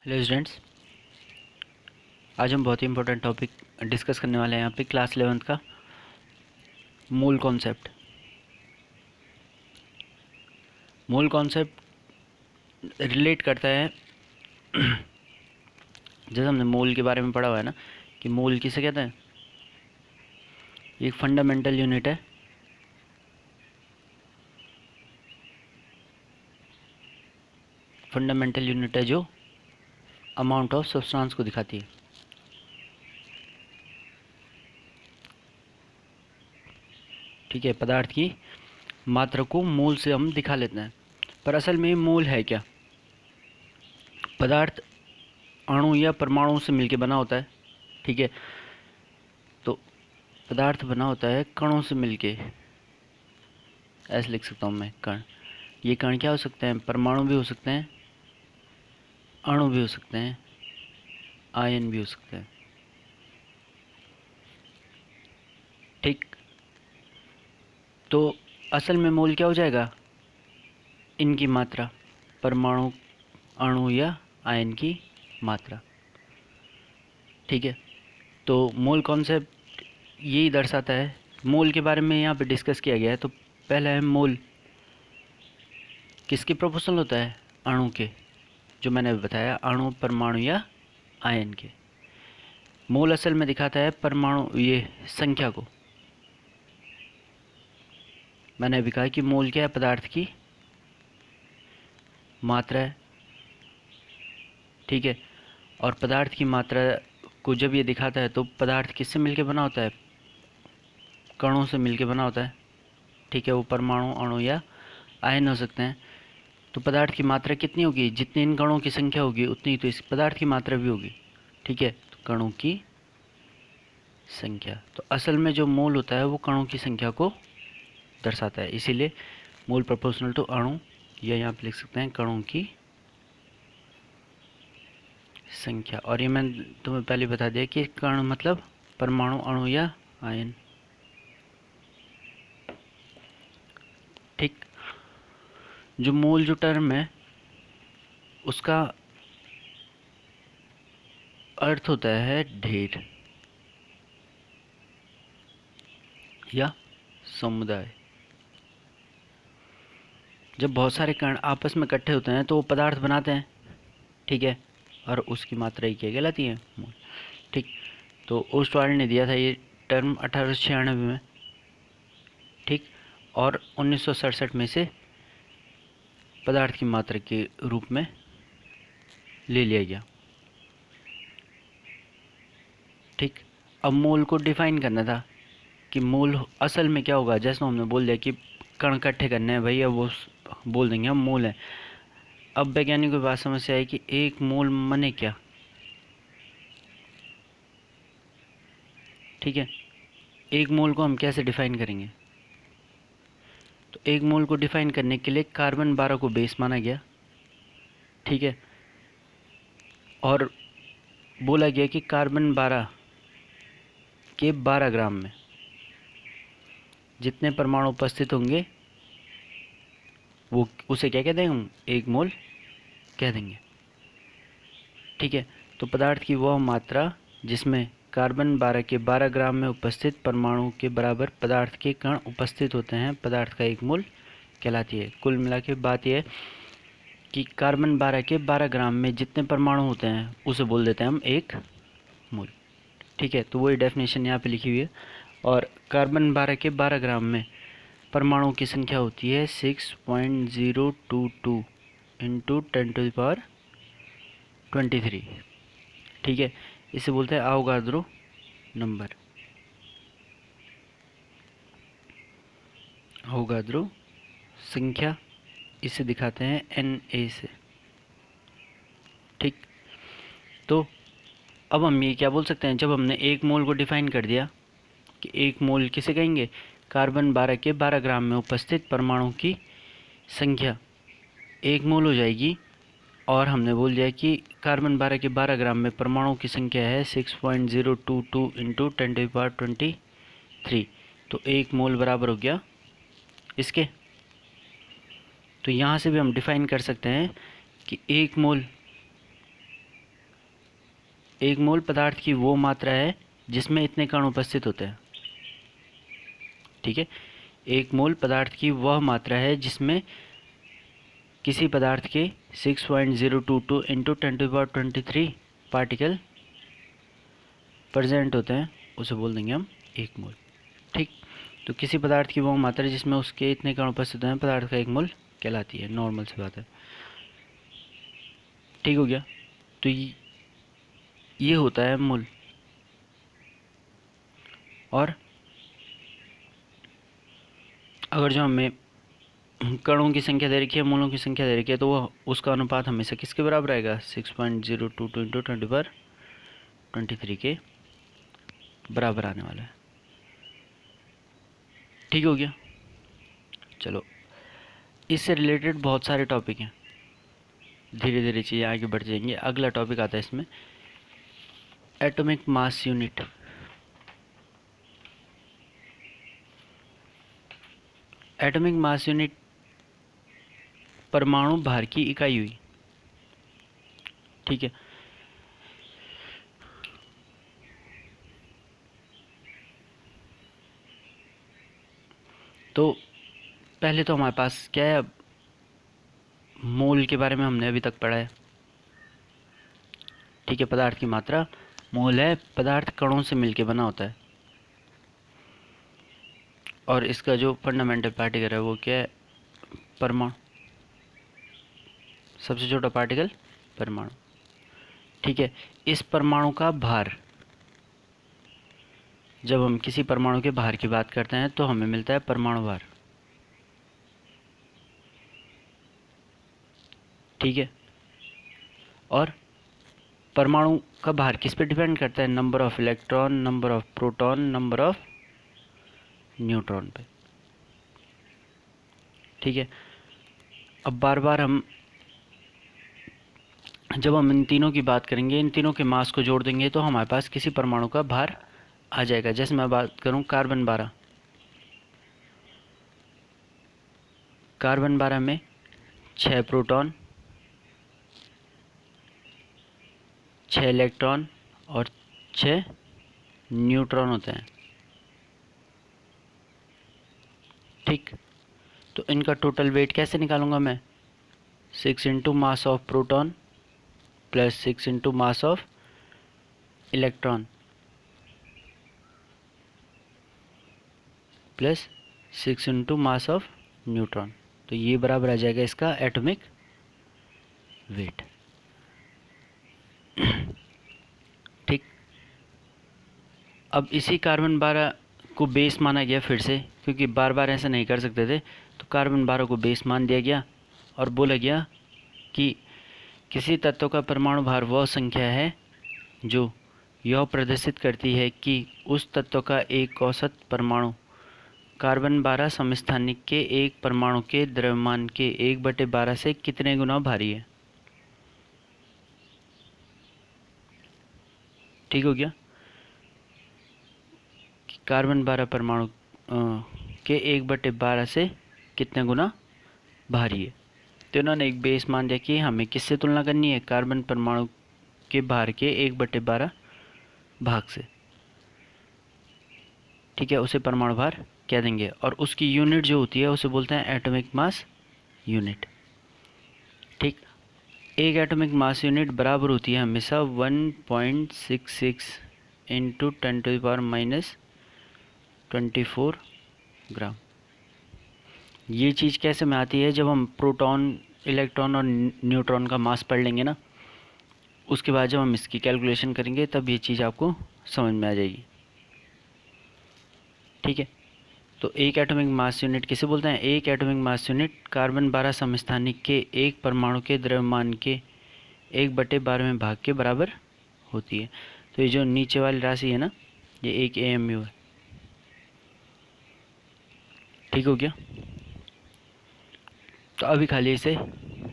Hello students, आज हम बहुत ही इंपॉर्टेंट टॉपिक डिस्कस करने वाले हैं यहाँ पे क्लास 11th का मूल कॉन्सेप्ट। मूल कॉन्सेप्ट रिलेट करता है जैसे हमने मूल के बारे में पढ़ा हुआ है ना कि मूल किसे कहते हैं। ये एक फंडामेंटल यूनिट है। फंडामेंटल यूनिट है जो अमाउंट ऑफ सब्सटेंस को दिखाती है। ठीक है, पदार्थ की मात्रा को मूल से हम दिखा लेते हैं। पर असल में मूल है क्या? पदार्थ अणु या परमाणु से मिलकर बना होता है। ठीक है, तो पदार्थ बना होता है कणों से मिलके। ऐसे लिख सकता हूँ मैं, कण। ये कण क्या हो सकते हैं? परमाणु भी हो सकते हैं, अणु भी हो सकते हैं, आयन भी हो सकते हैं। ठीक, तो असल में मोल क्या हो जाएगा? इनकी मात्रा, परमाणु, अणु या आयन की मात्रा। ठीक है, तो मोल कॉन्सेप्ट यही दर्शाता है। मोल के बारे में यहाँ पे डिस्कस किया गया है। तो पहला है मोल किसके प्रोपोर्शनल होता है? अणु के, जो मैंने अभी बताया, अणु, परमाणु या आयन के। मोल असल में दिखाता है परमाणु, ये संख्या को। मैंने अभी कहा कि मोल क्या है? पदार्थ की मात्रा है। ठीक है, और पदार्थ की मात्रा को जब ये दिखाता है तो पदार्थ किससे मिलके बना होता है? कणों से मिलके बना होता है। ठीक है, वो परमाणु, अणु या आयन हो सकते हैं। तो पदार्थ की मात्रा कितनी होगी? जितनी इन कणों की संख्या होगी उतनी तो इस पदार्थ की मात्रा भी होगी। ठीक है, तो कणों की संख्या। तो असल में जो मोल होता है वो कणों की संख्या को दर्शाता है। इसीलिए मोल प्रोपोर्शनल टू अणु, या यहाँ पे लिख सकते हैं कणों की संख्या। और ये मैंने तुम्हें पहले बता दिया कि कण मतलब परमाणु, अणु या आयन। ठीक, जो मोल जो टर्म है उसका अर्थ होता है ढेर या समुदाय। जब बहुत सारे कण आपस में इकट्ठे होते हैं तो वो पदार्थ बनाते हैं। ठीक है, और उसकी मात्रा ही क्या कहलाती है? मोल। ठीक, तो ओस्टवाल्ड ने दिया था ये टर्म 1896 में। ठीक, और 1967 में से पदार्थ की मात्रा के रूप में ले लिया गया। ठीक, अब मोल को डिफाइन करना था कि मोल असल में क्या होगा। जैसे हमने बोल दिया कि कण इकट्ठे करने हैं भैया, वो बोल देंगे हम मोल है। अब वैज्ञानिकों की बात समस्या है कि एक मोल मने क्या। ठीक है, एक मोल को हम कैसे डिफाइन करेंगे? तो एक मोल को डिफाइन करने के लिए कार्बन 12 को बेस माना गया। ठीक है, और बोला गया कि कार्बन 12 के 12 ग्राम में जितने परमाणु उपस्थित होंगे वो उसे क्या कह देंगे हम? एक मोल कह देंगे। ठीक है, तो पदार्थ की वह मात्रा जिसमें कार्बन 12 के 12 ग्राम में उपस्थित परमाणु के बराबर पदार्थ के कण उपस्थित होते हैं, पदार्थ का एक मोल कहलाती है। कुल मिला के बात यह है कि कार्बन 12 के 12 ग्राम में जितने परमाणु होते हैं उसे बोल देते हैं हम एक मोल। ठीक है, तो वही डेफिनेशन यहाँ पे लिखी हुई है। और कार्बन 12 के 12 ग्राम में परमाणु की संख्या होती है 6.022 इंटू 10⁻23। ठीक है, इसे बोलते हैं अवोगाद्रो नंबर, अवोगाद्रो संख्या। इसे दिखाते हैं Na से। ठीक, तो अब हम ये क्या बोल सकते हैं? जब हमने एक मोल को डिफाइन कर दिया कि एक मोल किसे कहेंगे? कार्बन 12 के 12 ग्राम में उपस्थित परमाणु की संख्या एक मोल हो जाएगी। और हमने बोल दिया कि कार्बन 12 के 12 ग्राम में परमाणु की संख्या है 6.022 इंटू 10⁻23। तो एक मोल बराबर हो गया इसके। तो यहाँ से भी हम डिफाइन कर सकते हैं कि एक मोल एक मोल पदार्थ की वो मात्रा है जिसमें इतने कण उपस्थित होते हैं। ठीक है, एक मोल पदार्थ की वह मात्रा है जिसमें किसी पदार्थ के 6.022 इंटू 10⁻23 पार्टिकल प्रेजेंट होते हैं, उसे बोल देंगे हम एक मोल। ठीक, तो किसी पदार्थ की वो मात्रा जिसमें उसके इतने कण उपस्थित हैं पदार्थ का एक मोल कहलाती है। नॉर्मल सी बात है। ठीक हो गया। तो ये होता है मोल। और अगर जो हमें कणों की संख्या दे रखी है, मोलों की संख्या दे रखी है, तो वो उसका अनुपात हमेशा किसके बराबर आएगा? 6.022 इंटू 10⁻23 के बराबर आने वाला है। ठीक हो गया। चलो, इससे रिलेटेड बहुत सारे टॉपिक हैं, धीरे धीरे चीज़ें आगे बढ़ जाएंगी। अगला टॉपिक आता है इसमें atomic mass unit. Atomic mass unit परमाणु भार की इकाई हुई। ठीक है, तो पहले तो हमारे पास क्या है, मोल के बारे में हमने अभी तक पढ़ा है। ठीक है, पदार्थ की मात्रा मोल है, पदार्थ कणों से मिलके बना होता है, और इसका जो फंडामेंटल पार्टिकल है वो क्या है? परमाणु। सबसे छोटा पार्टिकल परमाणु। ठीक है, इस परमाणु का भार, जब हम किसी परमाणु के भार की बात करते हैं तो हमें मिलता है परमाणु भार। ठीक है, और परमाणु का भार किस पे डिपेंड करता है? Number of electron, number of proton, number of neutron पे। ठीक है, अब बार बार जब हम इन तीनों की बात करेंगे, इन तीनों के मास को जोड़ देंगे तो हमारे पास किसी परमाणु का भार आ जाएगा। जैसे मैं बात करूं कार्बन 12, कार्बन 12 में 6 प्रोटॉन, 6 इलेक्ट्रॉन और 6 न्यूट्रॉन होते हैं। ठीक, तो इनका टोटल वेट कैसे निकालूंगा मैं? 6 into mass of proton plus 6 into mass of electron plus 6 into mass of neutron. तो ये बराबर आ जाएगा इसका एटॉमिक वेट। ठीक, अब इसी कार्बन 12 को बेस माना गया फिर से, क्योंकि बार बार ऐसा नहीं कर सकते थे, तो कार्बन 12 को बेस मान दिया गया और बोला गया कि किसी तत्व का परमाणु भार वह संख्या है जो यह प्रदर्शित करती है कि उस तत्व का एक औसत परमाणु कार्बन 12 समस्थानिक के एक परमाणु के द्रव्यमान के 1/12 से कितने गुना भारी है। ठीक हो गया, कार्बन 12 परमाणु के 1/12 से कितने गुना भारी है। तो इन्होंने एक बेस मान दिया कि हमें किससे तुलना करनी है? कार्बन परमाणु के भार के 1/12 भाग से। ठीक है, उसे परमाणु भार कह देंगे, और उसकी यूनिट जो होती है उसे बोलते हैं एटॉमिक मास यूनिट। ठीक, एक एटॉमिक मास यूनिट बराबर होती है हमेशा 1.66 इंटू 10⁻24 ग्राम। ये चीज़ कैसे में आती है? जब हम प्रोटॉन, इलेक्ट्रॉन और न्यूट्रॉन का मास पढ़ लेंगे ना, उसके बाद जब हम इसकी कैलकुलेशन करेंगे तब ये चीज़ आपको समझ में आ जाएगी। ठीक है, तो एक एटॉमिक मास यूनिट किसे बोलते हैं? एक एटॉमिक मास यूनिट कार्बन 12 समस्थानिक के एक परमाणु के द्रव्यमान के 1/12वें भाग के बराबर होती है। तो ये जो नीचे वाली राशि है ना, ये 1 AMU है। ठीक हो गया, तो अभी खाली इसे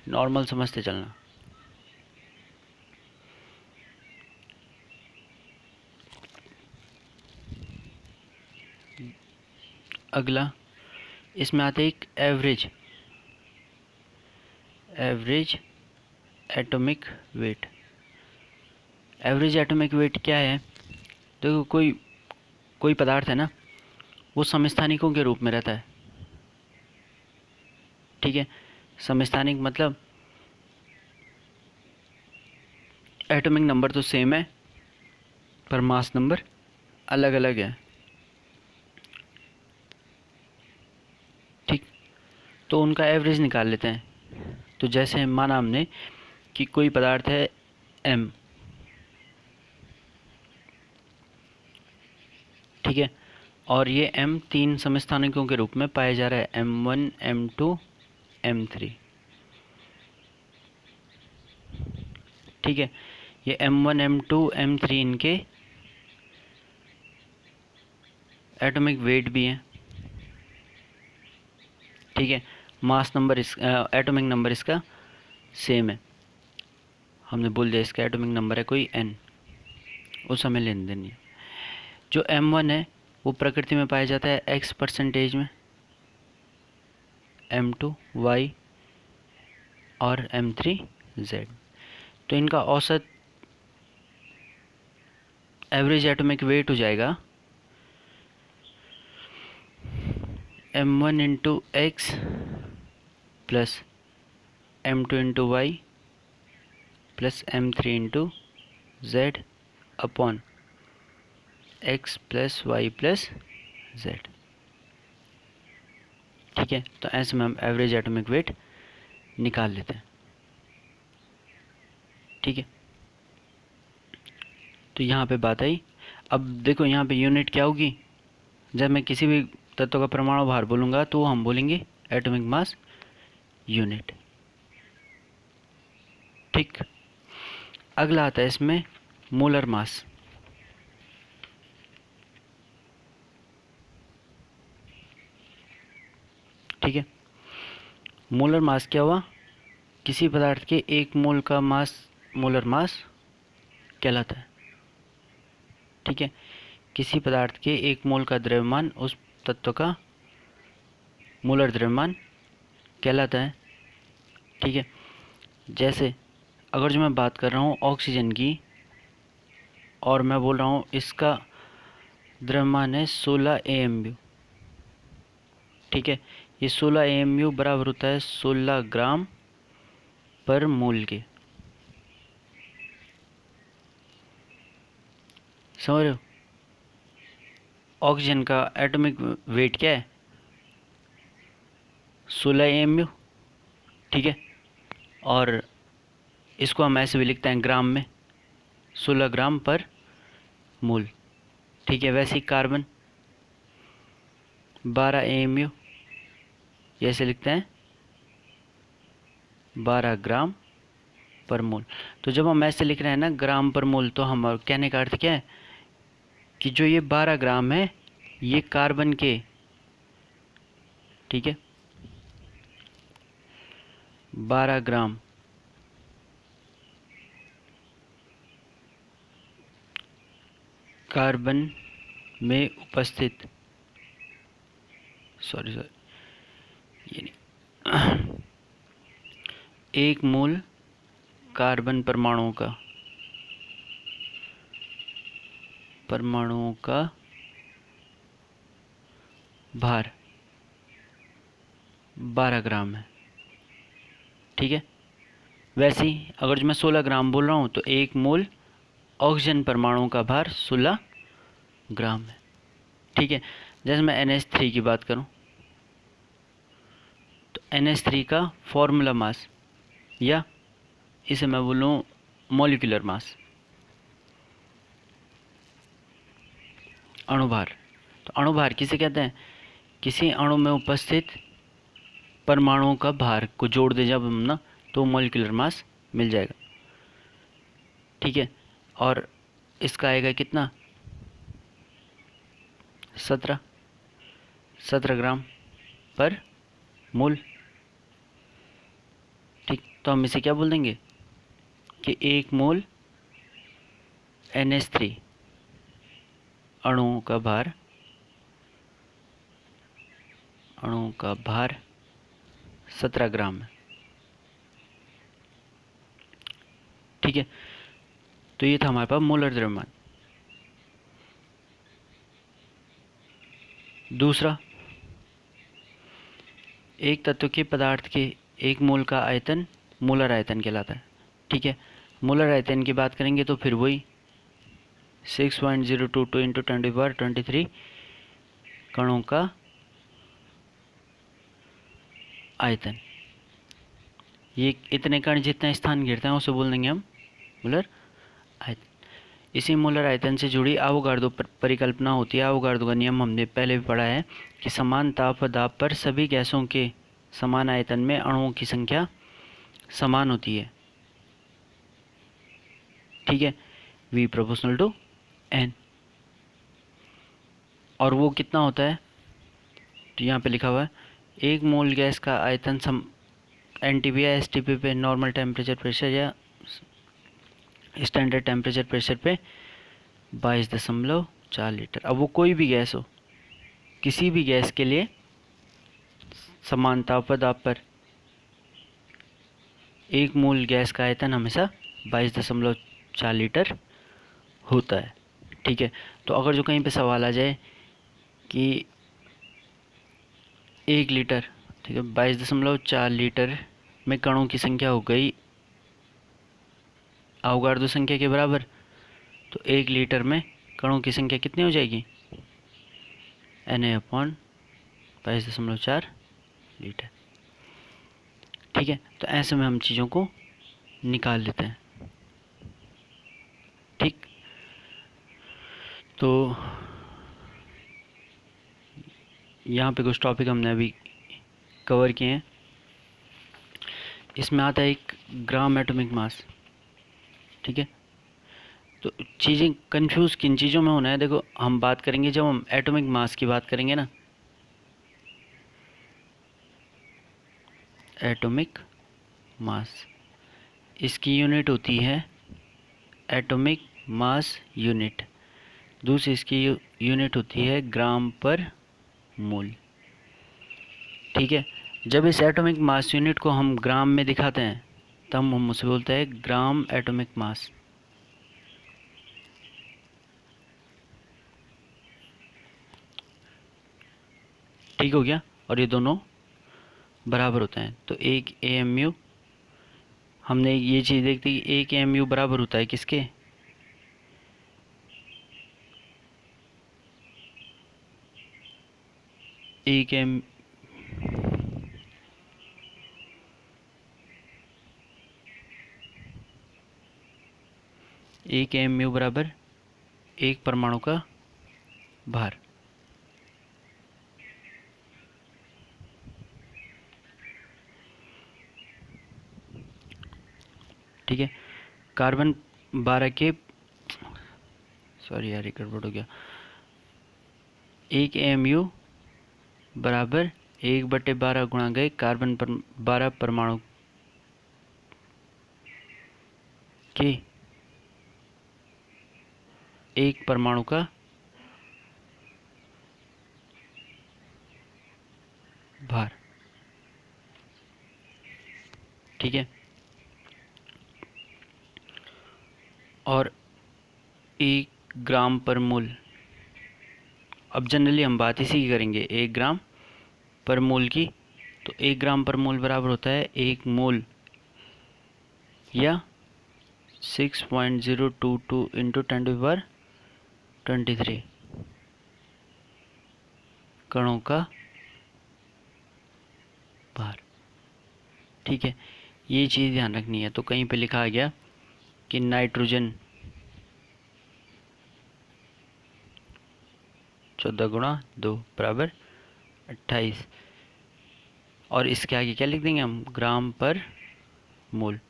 नॉर्मल समझते चलना। अगला इसमें आते एक average atomic weight. Average atomic weight क्या है? देखो कोई कोई पदार्थ है ना, वो समस्थानिकों के रूप में रहता है। ठीक है, समस्थानिक मतलब एटॉमिक नंबर तो सेम है पर मास नंबर अलग अलग है। ठीक, तो उनका एवरेज निकाल लेते हैं। तो जैसे माना हमने कि कोई पदार्थ है M, ठीक है, और ये M 3 समस्थानिकों के रूप में पाया जा रहा है, M1 M2 M3। ठीक है, ये M1 M2 M3 इनके एटॉमिक वेट भी हैं। ठीक है, मास नंबर इस एटॉमिक नंबर इसका सेम है। हमने बोल दिया इसका एटॉमिक नंबर है कोई n, उस हमें लेन देनी है। जो M1 है वो प्रकृति में पाया जाता है X परसेंटेज में, M2 Y और M3 Z। तो इनका औसत एवरेज एटॉमिक वेट हो जाएगा M1 into x plus M2 into y plus M3 into z upon x plus y plus z. ठीक है, तो ऐसे में हम एवरेज एटॉमिक वेट निकाल लेते हैं। ठीक है, तो यहाँ पे बात आई। अब देखो यहाँ पे यूनिट क्या होगी, जब मैं किसी भी तत्व का परमाणु भार बोलूँगा तो हम बोलेंगे एटॉमिक मास यूनिट। ठीक, अगला आता है इसमें मोलर मास। ठीक है, मोलर मास क्या हुआ? किसी पदार्थ के एक मोल का मास मोलर मास कहलाता है। ठीक है, किसी पदार्थ के एक मोल का द्रव्यमान उस तत्व का मोलर द्रव्यमान कहलाता है। ठीक है, जैसे अगर जो मैं बात कर रहा हूँ ऑक्सीजन की और मैं बोल रहा हूँ इसका द्रव्यमान है 16 AMU। ठीक है, ये 16 AMU बराबर होता है 16 ग्राम पर मोल के। समझ रहे हो? ऑक्सीजन का एटॉमिक वेट क्या है? 16 AMU। ठीक है, और इसको हम ऐसे भी लिखते हैं ग्राम में, 16 ग्राम पर मोल। ठीक है, वैसे ही कार्बन 12 AMU, ऐसे लिखते हैं 12 ग्राम पर मोल। तो जब हम ऐसे लिख रहे हैं ना ग्राम पर मोल, तो हम कहने का अर्थ क्या है कि जो ये 12 ग्राम है ये कार्बन के, ठीक है, 12 ग्राम कार्बन में उपस्थित, सॉरी ये नहीं, एक मोल कार्बन परमाणुओं का भार 12 ग्राम है। ठीक है, वैसे ही अगर जो मैं 16 ग्राम बोल रहा हूँ तो एक मोल ऑक्सीजन परमाणुओं का भार 16 ग्राम है। ठीक है, जैसे मैं NH3 की बात करूँ तो NH3 का फॉर्मूला मास, या इसे मैं बोलूँ मॉलिक्यूलर मास, अणुभार। तो अणुभार किसे कहते हैं? किसी अणु में उपस्थित परमाणुओं का भार को जोड़ दे जब हम ना, तो मॉलिक्यूलर मास मिल जाएगा। ठीक है, और इसका आएगा कितना? 17 ग्राम पर मोल। ठीक, तो हम इसे क्या बोल देंगे कि एक मोल NH3 अणुओं का भार 17 ग्राम है। ठीक है, तो ये था हमारे पास मोलर द्रव्यमान। दूसरा, एक तत्व के पदार्थ के एक मोल का आयतन मोलर आयतन कहलाता है। ठीक है, मोलर आयतन की बात करेंगे तो फिर वही 6.022 इंटू 10⁻23 कणों का आयतन। ये इतने कण जितना स्थान घेरते हैं उसे बोल देंगे हम मोलर आयतन। इसी मोलर आयतन से जुड़ी अवोगार्डो परिकल्पना होती है। अवोगार्डो का नियम हमने पहले भी पढ़ा है कि समान ताप व दाब पर सभी गैसों के समान आयतन में अणुओं की संख्या समान होती है। ठीक है, V प्रोपोर्शनल टू N। और वो कितना होता है, तो यहाँ पे लिखा हुआ है 1 मोल गैस का आयतन NTP या STP पे, नॉर्मल टेम्परेचर प्रेशर या स्टैंडर्ड टेम्परेचर प्रेशर पे 22.4 लीटर। अब वो कोई भी गैस हो, किसी भी गैस के लिए समान ताप व दाब पर 1 मोल गैस का आयतन हमेशा 22.4 लीटर होता है। ठीक है, तो अगर जो कहीं पे सवाल आ जाए कि 1 लीटर, ठीक है, 22.4 लीटर में कणों की संख्या हो गई अवोगार्डो संख्या के बराबर, तो 1 लीटर में कणों की संख्या कितनी हो जाएगी, Na/22.4 लीटर। ठीक है, तो ऐसे में हम चीज़ों को निकाल लेते हैं। ठीक, तो यहाँ पे कुछ टॉपिक हमने अभी कवर किए हैं। इसमें आता है एक ग्राम एटॉमिक मास। ठीक है, तो चीज़ें कंफ्यूज किन चीज़ों में होना है, देखो हम बात करेंगे जब हम एटॉमिक मास की बात करेंगे ना, एटॉमिक मास, इसकी यूनिट होती है एटॉमिक मास यूनिट। दूसरी इसकी यूनिट होती है ग्राम पर मोल। ठीक है, जब इस एटॉमिक मास यूनिट को हम ग्राम में दिखाते हैं तब हम उसे बोलते हैं ग्राम एटॉमिक मास। ठीक हो गया, और ये दोनों बराबर होते हैं। तो 1 AMU, हमने ये चीज़ देखती कि 1 AMU बराबर होता है किसके, 1 AMU बराबर 1 परमाणु का भार। ठीक है, कार्बन 12 के, सॉरी यार गड़बड़ हो गया, 1 AMU बराबर 1/12 गुणा गए कार्बन पर 12 परमाणु के 1 परमाणु का भार। ठीक है, और 1 ग्राम पर मोल, अब जनरली हम बात इसी की करेंगे 1 ग्राम पर मोल की। तो 1 ग्राम पर मोल बराबर होता है 1 मोल या 6.022 इंटू 10⁻23 कणों का भार। ठीक है, ये चीज़ ध्यान रखनी है। तो कहीं पे लिखा आ गया कि नाइट्रोजन 14 × 2 बराबर 28, और इसके आगे क्या लिख देंगे हम, ग्राम पर मोल।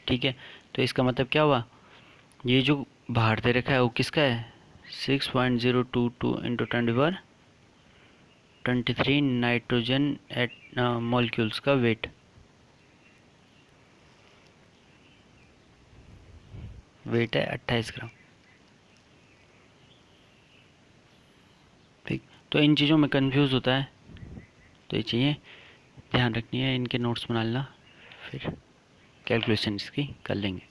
ठीक है, तो इसका मतलब क्या हुआ, ये जो भार दे रखा है वो किसका है, 6.022 इंटू 10⁻23 नाइट्रोजन मॉलिक्यूल्स का वेट। वेट है 28 ग्राम। ठीक, तो इन चीज़ों में कंफ्यूज होता है, तो ये चीज़ें ध्यान रखनी है, इनके नोट्स बना लेना, फिर कैलकुलेशन इसकी कर लेंगे।